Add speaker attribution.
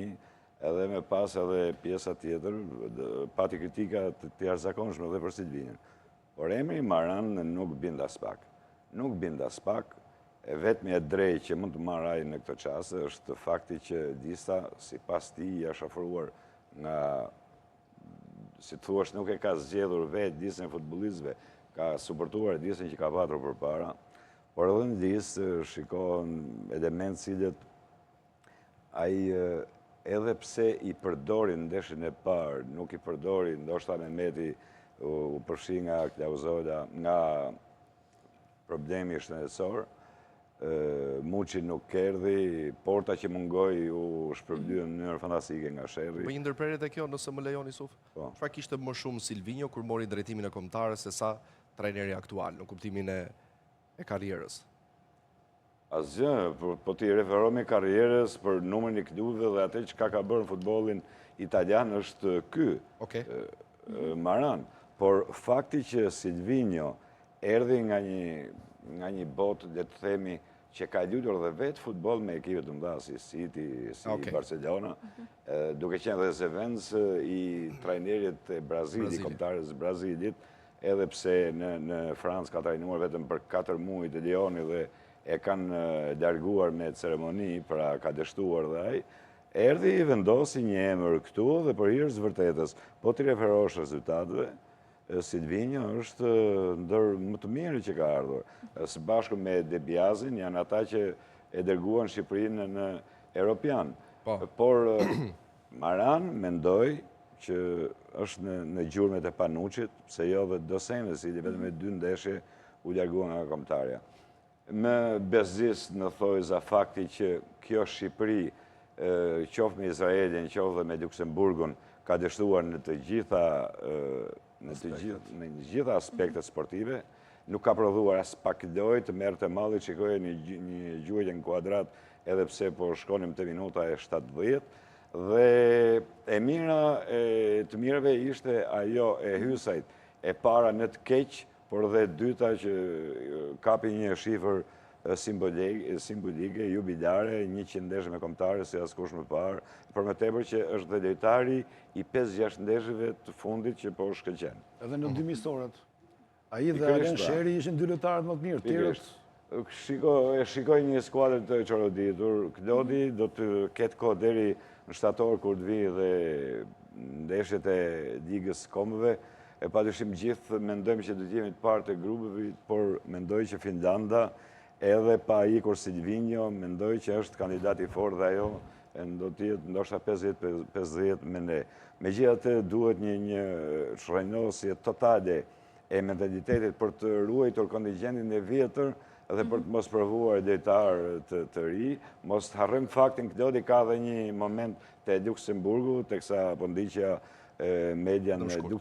Speaker 1: Gjermani, edhe me pas edhe pjesa tjetër, pati kritika të jashtëzakonshme dhe për Silvinën. Por emri Maran nuk bind as pak. Nuk bind as pak, e vetmi e drejtë që mund të marrë ai në këtë çast është fakti që disa, sipas tij, janë shofuar nga, si thuash, nuk e ka zgjedhur vetë disën e futbollistëve, ka suportuar disën që ka patur përpara, por edhe në disë shikohen elementë cilët ai edhe pse i përdorin ndeshjen e parë, nuk i përdorin, ndoshta Mehmeti u përfshi nga klauzola, nga problemi shëndetësor, Muçi nuk erdhi, Porta që mungoi u shpërblye në mënyrë fantastike nga sherrri.
Speaker 2: Më një ndërprerje te kjo, nëse më lejon Isuf. Çfarë kishte më shumë Silvinho kur mori drejtimin e kombëtarës se sa trajneri aktual në kuptimin e karrierës?
Speaker 1: Asgjë, po ti referohemi karrierës për numrin e klubeve dhe atë çka ka bërë në futbollin italian është ky. Maran, por fakti që Silvinho erdhi nga një botë, le të themi, që ka luajtur dhe vetë futboll me ekipe të mëdha si City, si Barcelona, duke qenë dhe zëvendës i trajnerit e Brazilit, kombëtarës Brazilit, edhe pse në Francë ka trajnuar vetëm për 4 muaj të Lioni dhe e kanë larguar me ceremoni, pra ka dështuar dhe ai, erdhi i vendosi një emër këtu dhe për hir të vërtetës, po ti referohesh rezultateve, Silvinho është ndër më të mirë që ka ardhur. Së bashku me De Biazin janë ata që e dërguan Shqipërinë në Europian. Por Maran mendoj që është në gjurmët e Panuçit, pse jo dhe Dosene, si vetëm me 2 ndeshje u larguan nga kombëtarja. Më bezdis në thojza fakti që kjo Shqipëri, qoftë me Izraelin, qoftë dhe me Luksemburgun, ka dështuar në të gjitha aspektet sportive, nuk ka prodhuar as pak lojë, të merrte malli, shikoje një gjuhje në kuadrat, edhe pse po shkonim te minuta e 70, dhe e mira e të mirëve ishte ajo e Hysajt, e para në të keq, por dhe dyta që kapi një shifër simbolike, jubilare, 100 ndeshje me kombëtare si askush më parë, për më tepër që është dhe lojtari i 5-6 ndeshjeve të fundit që po shkëlqen.
Speaker 3: Edhe në dy miqësorët. Ai dhe Alen Sheri ishin 2 lojtarët më të mirë, tjerët.
Speaker 1: Shikoj një skuadër të çoroditur. Klodi do të ketë kohë deri në shtator kur të vijë dhe ndeshjet e Ligës Kombëve. E padyshim gjithë mendojmë që do të jemi të parë të grupeve, por mendoj që Finlanda, edhe pa ikur Silvinho, mendoj që është kandidat i fortë dhe ajo do të jetë ndoshta 50-50 me ne. Megjithatë duhet një shrojnosje totale e mentalitetit për të ruajtur kontingjentin e vjetër dhe për të mos provuar lojtar të ri, mos të harrojmë faktin Klodi ka dhe një moment te Luksemburgu, teksa po ndiqja media në